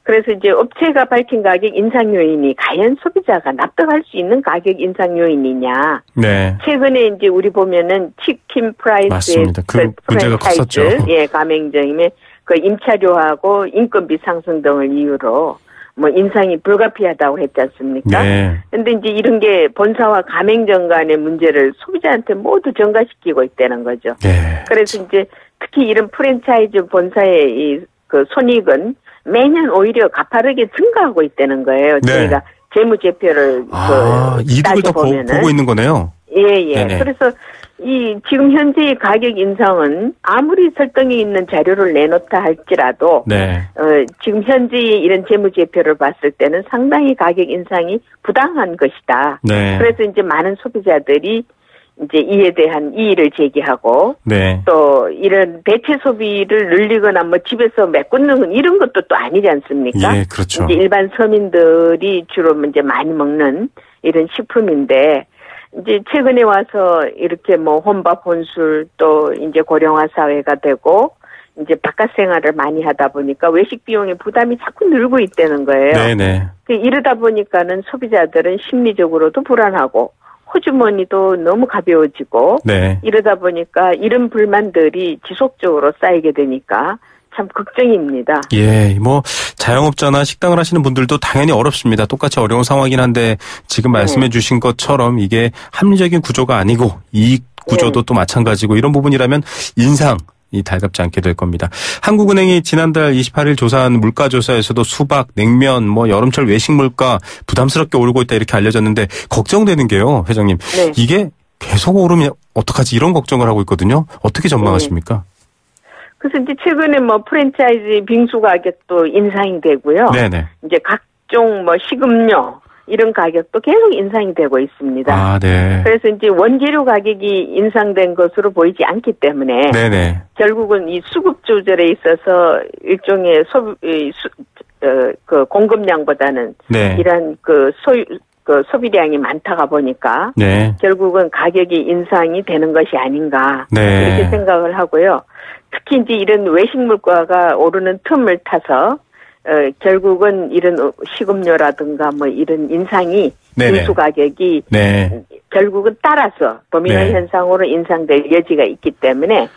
그래서 이제 업체가 밝힌 가격 인상 요인이 과연 소비자가 납득할 수 있는 가격 인상 요인이냐. 네. 최근에 이제 우리 보면은 치킨 프라이스의 문제가 컸었죠. 가맹점의 임차료하고 인건비 상승 등을 이유로 인상이 불가피하다고 했지 않습니까? 근데 이제 이런 게 본사와 가맹점 간의 문제를 소비자한테 모두 전가시키고 있다는 거죠. 그래서 이제 특히 이런 프랜차이즈 본사의 이 손익은 매년 오히려 가파르게 증가하고 있다는 거예요. 저희가 재무제표를 이득을 더 보고 있는 거네요. 예. 그래서 지금 현재의 가격 인상은 아무리 설득이 있는 자료를 내놓다 할지라도 지금 현재의 이런 재무제표를 봤을 때는 상당히 가격 인상이 부당한 것이다. 그래서 이제 많은 소비자들이 이제 이에 대한 이의를 제기하고 네. 또 이런 대체 소비를 늘리거나 뭐 집에서 메꾸는 이런 것도 또 아니지 않습니까? 예, 그렇죠. 이제 일반 서민들이 주로 이제 많이 먹는 이런 식품인데 이제 최근에 와서 이렇게 뭐 혼밥 혼술 또 이제 고령화 사회가 되고 이제 바깥 생활을 많이 하다 보니까 외식 비용의 부담이 자꾸 늘고 있다는 거예요. 네네. 이러다 보니까는 소비자들은 심리적으로도 불안하고 호주머니도 너무 가벼워지고 네. 이러다 보니까 이런 불만들이 지속적으로 쌓이게 되니까 참 걱정입니다. 예, 뭐 자영업자나 식당을 하시는 분들도 당연히 어렵습니다. 똑같이 어려운 상황이긴 한데 지금 말씀해 주신 것처럼 이게 합리적인 구조가 아니고 이익 구조도 또 마찬가지고 이런 부분이라면 인상이 달갑지 않게 될 겁니다. 한국은행이 지난달 28일 조사한 물가조사에서도 수박, 냉면, 뭐 여름철 외식 물가 부담스럽게 오르고 있다 이렇게 알려졌는데 걱정되는 게요, 회장님. 네. 이게 계속 오르면 어떡하지 이런 걱정을 하고 있거든요. 어떻게 전망하십니까? 그래서 이제 최근에 뭐 프랜차이즈 빙수 가격도 인상이 되고요. 네네. 이제 각종 뭐 식음료 이런 가격도 계속 인상이 되고 있습니다. 아, 네. 그래서 이제 원재료 가격이 인상된 것으로 보이지 않기 때문에 네네. 결국은 이 수급 조절에 있어서 일종의 그 공급량보다는 네. 이런 소비량이 많다가 보니까 네. 결국은 가격이 인상이 되는 것이 아닌가 네. 이렇게 생각을 하고요. 특히 이제 이런 외식 물가가 오르는 틈을 타서 결국은 이런 식음료라든가 뭐 이런 인상이 빙수 가격이 네. 결국은 따라서 도미노 네. 현상으로 인상될 여지가 있기 때문에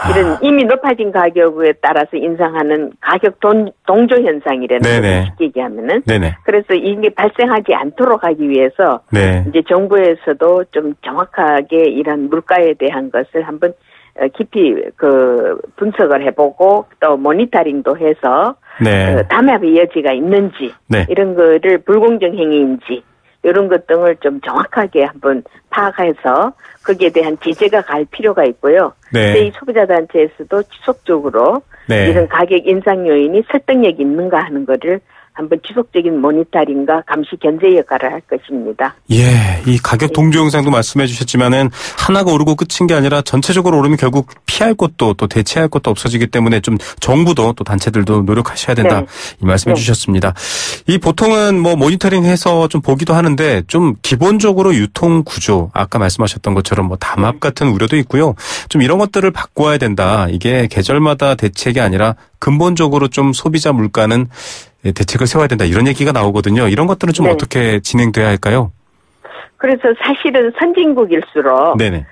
이런 이미 높아진 가격에 따라서 인상하는 가격 동조 현상이라는 거죠. 쉽게 얘기하면은. 네네. 그래서 이게 발생하지 않도록 하기 위해서 네. 이제 정부에서도 좀 정확하게 이런 물가에 대한 것을 한번 깊이 분석을 해보고 또 모니터링도 해서 네. 담합의 여지가 있는지 네. 이런 거를 불공정 행위인지 이런 것 등을 좀 정확하게 한번 파악해서 거기에 대한 제재가 갈 필요가 있고요. 네. 이 소비자단체에서도 지속적으로 네. 이런 가격 인상 요인이 설득력이 있는가 하는 거를 한번 지속적인 모니터링과 감시 견제 역할을 할 것입니다. 예, 이 가격 동조 영상도 말씀해 주셨지만은 하나가 오르고 끝인 게 아니라 전체적으로 오르면 결국 피할 것도 또 대체할 것도 없어지기 때문에 좀 정부도 또 단체들도 노력하셔야 된다. 네. 이 말씀해 주셨습니다. 이 보통은 뭐 모니터링해서 좀 보기도 하는데 좀 기본적으로 유통 구조 아까 말씀하셨던 것처럼 뭐 담합 같은 우려도 있고요. 좀 이런 것들을 바꿔야 된다. 이게 계절마다 대책이 아니라 근본적으로 좀 소비자 물가는 대책을 세워야 된다. 이런 얘기가 나오거든요. 이런 것들은 좀 어떻게 진행돼야 할까요? 그래서 사실은 선진국일수록 네네.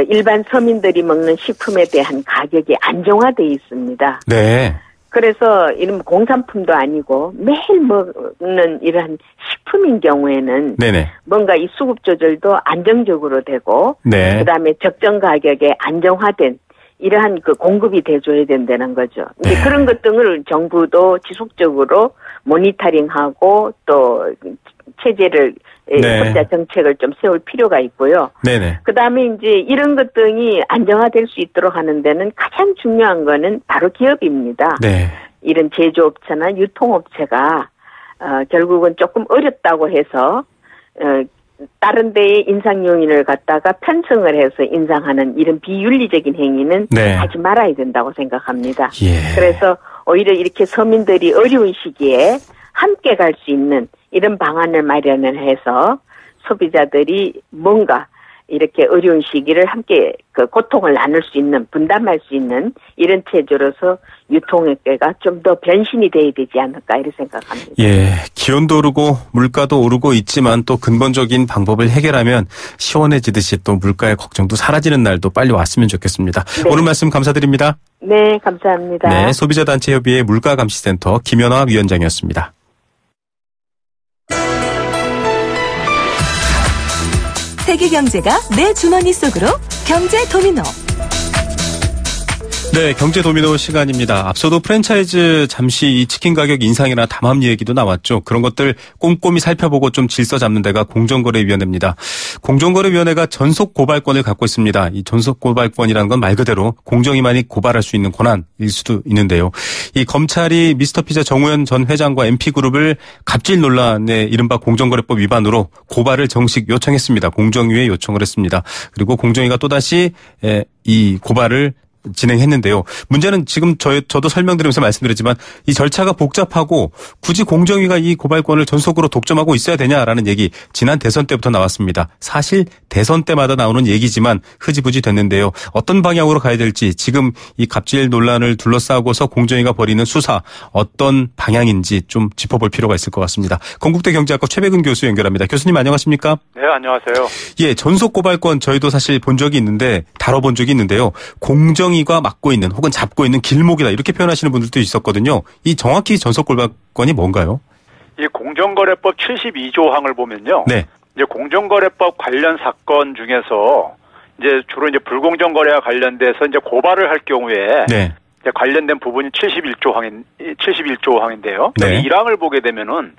일반 서민들이 먹는 식품에 대한 가격이 안정화되어 있습니다. 네. 그래서 이런 공산품도 아니고 매일 먹는 이러한 식품인 경우에는 네네. 뭔가 이 수급 조절도 안정적으로 되고 네. 그다음에 적정 가격에 안정화된 이러한 공급이 돼줘야 된다는 거죠. 이제 네. 그런 것 등을 정부도 지속적으로 모니터링하고 또 체제를 네. 소비자 정책을 좀 세울 필요가 있고요. 네네. 그다음에 이제 이런 것 등이 안정화될 수 있도록 하는 데는 가장 중요한 거는 바로 기업입니다. 네. 이런 제조업체나 유통업체가 결국은 조금 어렵다고 해서 다른 데의 인상 요인을 갖다가 편성을 해서 인상하는 이런 비윤리적인 행위는 네. 하지 말아야 된다고 생각합니다. 예. 그래서 오히려 이렇게 서민들이 어려운 시기에 함께 갈 수 있는 이런 방안을 마련을 해서 소비자들이 뭔가 이렇게 어려운 시기를 함께 고통을 나눌 수 있는, 분담할 수 있는 이런 체제로서 유통업계가 좀 더 변신이 돼야 되지 않을까 이렇게 생각합니다. 예, 기온도 오르고 물가도 오르고 있지만 또 근본적인 방법을 해결하면 시원해지듯이 또 물가의 걱정도 사라지는 날도 빨리 왔으면 좋겠습니다. 네. 오늘 말씀 감사드립니다. 네, 감사합니다. 네, 소비자단체협의회 물가감시센터 김연아 위원장이었습니다. 세계 경제가 내 주머니 속으로 경제 도미노. 네, 경제 도미노 시간입니다. 앞서도 프랜차이즈 잠시 이 치킨 가격 인상이나 담합 얘기도 나왔죠. 그런 것들 꼼꼼히 살펴보고 좀 질서 잡는 데가 공정거래위원회입니다. 공정거래위원회가 전속 고발권을 갖고 있습니다. 이 전속 고발권이라는 건 말 그대로 공정위만이 고발할 수 있는 권한일 수도 있는데요. 이 검찰이 미스터피자 정우현 전 회장과 MP그룹을 갑질 논란의 이른바 공정거래법 위반으로 고발을 정식 요청했습니다. 공정위에 요청을 했습니다. 그리고 공정위가 또다시 이 고발을 진행했는데요. 문제는 지금 저도 설명드리면서 말씀드렸지만 이 절차가 복잡하고 굳이 공정위가 이 고발권을 전속으로 독점하고 있어야 되냐라는 얘기 지난 대선 때부터 나왔습니다. 사실 대선 때마다 나오는 얘기지만 흐지부지 됐는데요. 어떤 방향으로 가야 될지 지금 이 갑질 논란을 둘러싸고서 공정위가 벌이는 수사 어떤 방향인지 좀 짚어볼 필요가 있을 것 같습니다. 건국대 경제학과 최백은 교수 연결합니다. 교수님 안녕하십니까? 네, 안녕하세요. 예, 전속 고발권 저희도 사실 본 적이 있는데 다뤄본 적이 있는데요. 공정위가 맡고 있는 혹은 잡고 있는 길목이다 이렇게 표현하시는 분들도 있었거든요. 이 정확히 전속 고발권이 뭔가요? 이 공정거래법 72조항을 보면요. 네. 이제 공정거래법 관련 사건 중에서 이제 주로 이제 불공정 거래와 관련돼서 이제 고발을 할 경우에 네. 이제 관련된 부분이 71조항인데요. 네. 이 1항을 보게 되면은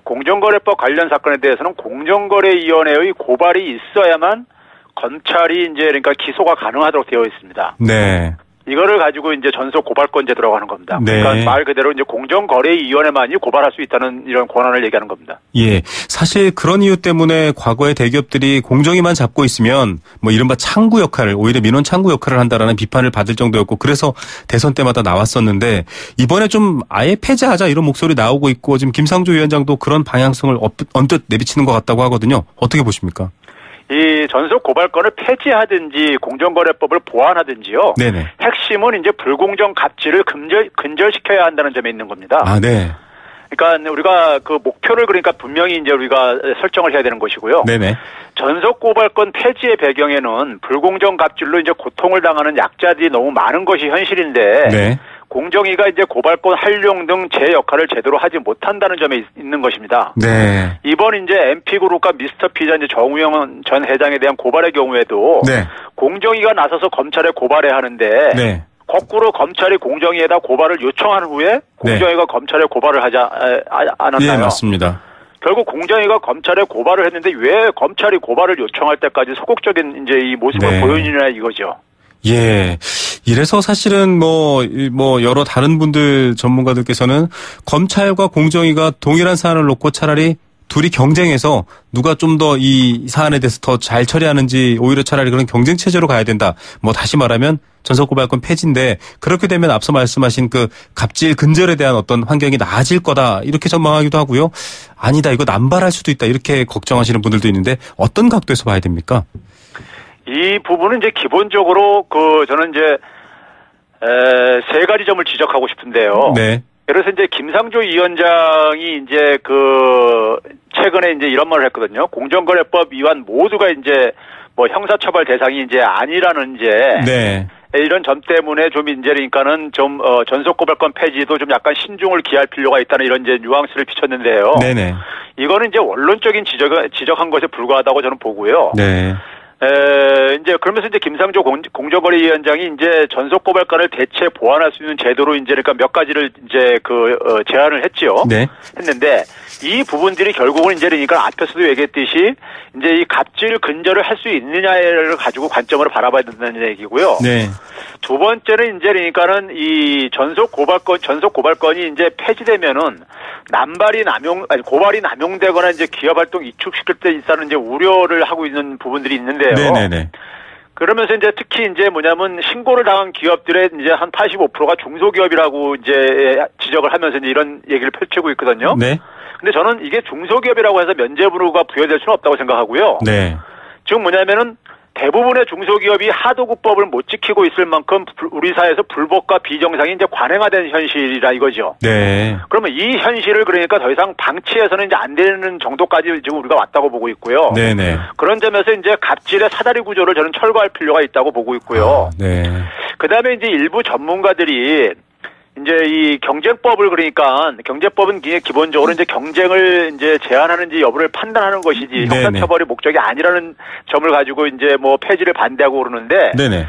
공정거래법 관련 사건에 대해서는 공정거래위원회의 고발이 있어야만 검찰이 이제 그러니까 기소가 가능하도록 되어 있습니다. 네. 이거를 가지고 이제 전속 고발권제 들어가는 겁니다. 네. 그러니까 말 그대로 이제 공정거래위원회만이 고발할 수 있다는 이런 권한을 얘기하는 겁니다. 예. 사실 그런 이유 때문에 과거에 대기업들이 공정위만 잡고 있으면 뭐 이른바 창구 역할을 오히려 민원 창구 역할을 한다라는 비판을 받을 정도였고 그래서 대선 때마다 나왔었는데 이번에 좀 아예 폐지하자 이런 목소리 나오고 있고 지금 김상조 위원장도 그런 방향성을 언뜻 내비치는 것 같다고 하거든요. 어떻게 보십니까? 이 전속 고발권을 폐지하든지 공정거래법을 보완하든지요. 네네. 핵심은 이제 불공정 갑질을 근절시켜야 한다는 점에 있는 겁니다. 아, 네. 그러니까 우리가 그 목표를 그러니까 분명히 이제 우리가 설정을 해야 되는 것이고요. 네네. 전속 고발권 폐지의 배경에는 불공정 갑질로 이제 고통을 당하는 약자들이 너무 많은 것이 현실인데. 네. 공정위가 이제 고발권 활용 등 제 역할을 제대로 하지 못한다는 점에 있는 것입니다. 네. 이번 이제 MP그룹과 미스터피자 이제 정우영 전 회장에 대한 고발의 경우에도 네. 공정위가 나서서 검찰에 고발해야 하는데 네. 거꾸로 검찰이 공정위에다 고발을 요청한 후에 공정위가 네. 검찰에 고발을 하지 않았나요? 네, 맞습니다. 결국 공정위가 검찰에 고발을 했는데 왜 검찰이 고발을 요청할 때까지 소극적인 이제 이 모습을 네. 보여주느냐 이거죠. 예. 이래서 사실은 뭐 여러 다른 분들 전문가들께서는 검찰과 공정위가 동일한 사안을 놓고 차라리 둘이 경쟁해서 누가 좀 더 이 사안에 대해서 더 잘 처리하는지 오히려 차라리 그런 경쟁 체제로 가야 된다. 뭐 다시 말하면 전속고발권 폐지인데 그렇게 되면 앞서 말씀하신 그 갑질 근절에 대한 어떤 환경이 나아질 거다. 이렇게 전망하기도 하고요. 아니다. 이거 남발할 수도 있다. 이렇게 걱정하시는 분들도 있는데 어떤 각도에서 봐야 됩니까? 이 부분은 이제 기본적으로 저는 이제 세 가지 점을 지적하고 싶은데요. 네. 그래서 이제 김상조 위원장이 이제 최근에 이제 이런 말을 했거든요. 공정거래법 위반 모두가 이제 뭐 형사처벌 대상이 이제 아니라는 이제 네. 이런 점 때문에 좀 이제 그러니까는 좀 전속고발권 폐지도 좀 약간 신중을 기할 필요가 있다는 이런 이제 뉘앙스를 비쳤는데요. 네네. 이거는 이제 원론적인 지적한 것에 불과하다고 저는 보고요. 네. 이제 그러면서 이제 김상조 공정거래위원장이 이제 전속고발권을 대체 보완할 수 있는 제도로 이제 그러니까 몇 가지를 이제 제안을 했지요. 네. 했는데 이 부분들이 결국은 이제 그러니까 앞에서도 얘기했듯이 이제 이 갑질 근절을 할 수 있느냐를 가지고 관점으로 바라봐야 된다는 얘기고요. 네. 두 번째는 이제 그러니까는 이 전속고발권이 이제 폐지되면은 고발이 남용되거나 이제 기업활동 이축시킬 때 있다는 이제 우려를 하고 있는 부분들이 있는데요. 네네네. 그러면서 이제 특히 이제 뭐냐면 신고를 당한 기업들의 이제 한 85%가 중소기업이라고 이제 지적을 하면서 이제 이런 얘기를 펼치고 있거든요. 네. 근데 저는 이게 중소기업이라고 해서 면죄부가 부여될 수는 없다고 생각하고요. 네. 지금 뭐냐면은 대부분의 중소기업이 하도급법을 못 지키고 있을 만큼 우리 사회에서 불법과 비정상이 이제 관행화된 현실이라 이거죠. 네. 그러면 이 현실을 그러니까 더 이상 방치해서는 이제 안 되는 정도까지 지금 우리가 왔다고 보고 있고요. 네네. 그런 점에서 이제 갑질의 사다리 구조를 저는 철거할 필요가 있다고 보고 있고요. 네. 그다음에 이제 일부 전문가들이 이제 이 경쟁법을 그러니까 경제법은 기본적으로 이제 경쟁을 이제 제한하는지 여부를 판단하는 것이지 형사처벌이 목적이 아니라는 점을 가지고 이제 뭐 폐지를 반대하고 그러는데 네네.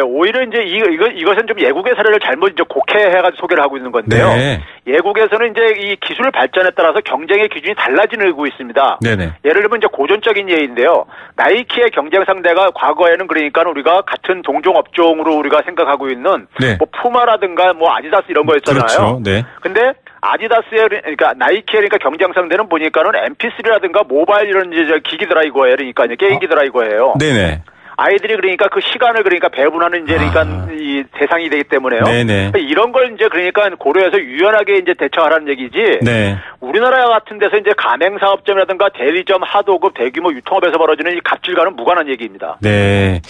오히려 이제 이것은 좀 예국의 사례를 잘못 이제 곡해해가지고 소개를 하고 있는 건데요. 네. 예국에서는 이제 이 기술 발전에 따라서 경쟁의 기준이 달라지고 있습니다. 네네. 예를 들면 이제 고전적인 예인데요. 나이키의 경쟁 상대가 과거에는 그러니까 우리가 같은 동종 업종으로 우리가 생각하고 있는 네. 뭐 푸마라든가 뭐 아디다스 이런 거였잖아요. 그렇죠. 네. 근데 아디다스의 그러니까 나이키의 그러니까 경쟁 상대는 보니까는 MP3라든가 모바일 이런 이제 기기더라 이거예요. 그러니까 게임기더라 이거예요. 네네. 아이들이 그러니까 그 시간을 그러니까 배분하는 이제 그러니까 이 대상이 되기 때문에요. 네네. 이런 걸 이제 그러니까 고려해서 유연하게 이제 대처하라는 얘기지. 네. 우리나라 같은 데서 이제 가맹사업점이라든가 대리점, 하도급, 대규모 유통업에서 벌어지는 이 갑질과는 무관한 얘기입니다. 네.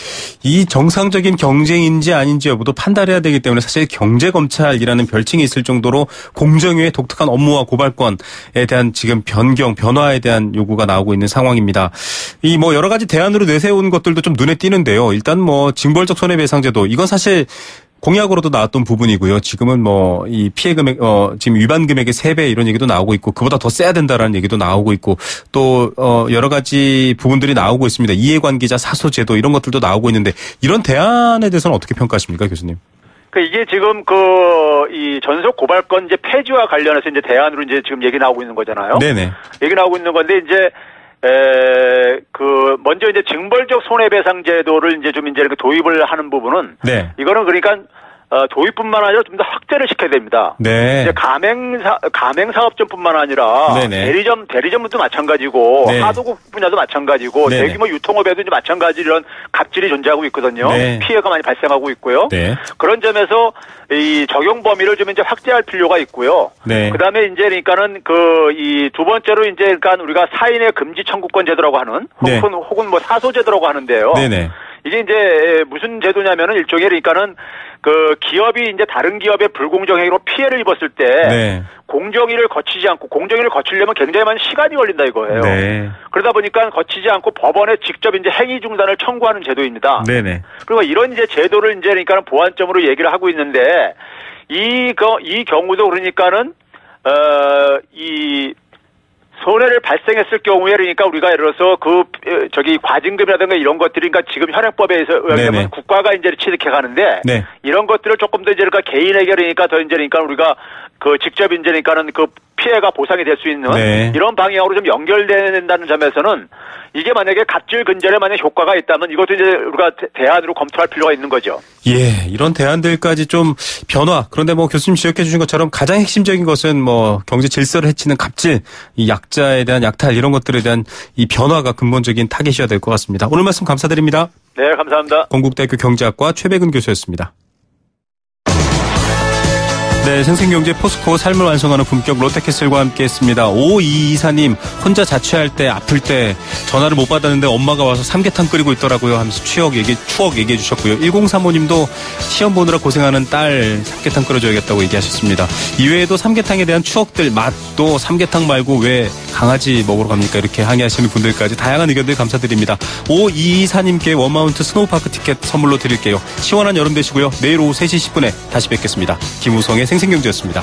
이 정상적인 경쟁인지 아닌지 여부도 판단해야 되기 때문에 사실 경제검찰이라는 별칭이 있을 정도로 공정위의 독특한 업무와 고발권에 대한 지금 변화에 대한 요구가 나오고 있는 상황입니다. 이 뭐 여러 가지 대안으로 내세운 것들도 좀 눈에 띄는데요. 일단 뭐 징벌적 손해배상제도 이건 사실 공약으로도 나왔던 부분이고요. 지금은 뭐 이 피해 금액 지금 위반 금액의 3배 이런 얘기도 나오고 있고 그보다 더 세야 된다라는 얘기도 나오고 있고 또 여러 가지 부분들이 나오고 있습니다. 이해관계자 사소제도 이런 것들도 나오고 있는데 이런 대안에 대해서는 어떻게 평가하십니까, 교수님? 이게 지금 이 전속 고발권 이제 폐지와 관련해서 이제 대안으로 이제 지금 얘기 나오고 있는 거잖아요. 네네. 얘기 나오고 있는 건데 이제 먼저 이제 징벌적 손해배상 제도를 이제 좀 이제 이렇게 도입을 하는 부분은 네. 이거는 그러니까 도입뿐만 아니라 좀 더 확대를 시켜야 됩니다. 네. 이제 가맹사업점뿐만 아니라 네네. 대리점도 마찬가지고 네. 하도급 분야도 마찬가지고 네네. 대규모 유통업에도 이제 마찬가지 이런 갑질이 존재하고 있거든요. 네. 피해가 많이 발생하고 있고요. 네. 그런 점에서 이 적용 범위를 좀 이제 확대할 필요가 있고요. 네. 그다음에 이제 그러니까는 이 두 번째로 이제 그러니까 우리가 사인의 금지 청구권 제도라고 하는 혹은 뭐 사소 제도라고 하는데요. 네네. 이게 이제 무슨 제도냐면은 일종의 그러니까는 기업이 이제 다른 기업의 불공정 행위로 피해를 입었을 때 네. 공정위를 거치지 않고 공정위를 거치려면 굉장히 많은 시간이 걸린다 이거예요. 네. 그러다 보니까 거치지 않고 법원에 직접 이제 행위 중단을 청구하는 제도입니다. 네네. 그리고 이런 이제 제도를 이제 그러니까는 보완점으로 얘기를 하고 있는데 이 경우도 그러니까는 이 손해를 발생했을 경우에 그러니까 우리가 예를 들어서 과징금이라든가 이런 것들이 그러니까 지금 현행법에 의하면 국가가 이제 취득해 가는데 네. 이런 것들을 조금 더 이제 그러니까 개인에게 그러니까 더 이제 그러니까 우리가 직접 이제 그러니까는 피해가 보상이 될 수 있는 네. 이런 방향으로 좀 연결된다는 점에서는 이게 만약에 갑질 근절에 만약 효과가 있다면 이것도 이제 우리가 대안으로 검토할 필요가 있는 거죠. 예, 이런 대안들까지 좀 변화. 그런데 뭐 교수님 지적해 주신 것처럼 가장 핵심적인 것은 뭐 경제 질서를 해치는 갑질, 이 약자에 대한 약탈 이런 것들에 대한 이 변화가 근본적인 타겟이어야 될 것 같습니다. 오늘 말씀 감사드립니다. 네, 감사합니다. 건국대학교 경제학과 최백은 교수였습니다. 네, 생생경제 포스코 삶을 완성하는 품격 롯데캐슬과 함께했습니다. 5224님 혼자 자취할 때 아플 때 전화를 못 받았는데 엄마가 와서 삼계탕 끓이고 있더라고요 하면서 추억 얘기해 주셨고요. 1035님도 시험 보느라 고생하는 딸 삼계탕 끓여줘야겠다고 얘기하셨습니다. 이외에도 삼계탕에 대한 추억들 맛도 삼계탕 말고 왜 강아지 먹으러 갑니까 이렇게 항의하시는 분들까지 다양한 의견들 감사드립니다. 5224님께 원마운트 스노우파크 티켓 선물로 드릴게요. 시원한 여름 되시고요. 내일 오후 3시 10분에 다시 뵙겠습니다. 김우성의 생생경제였습니다.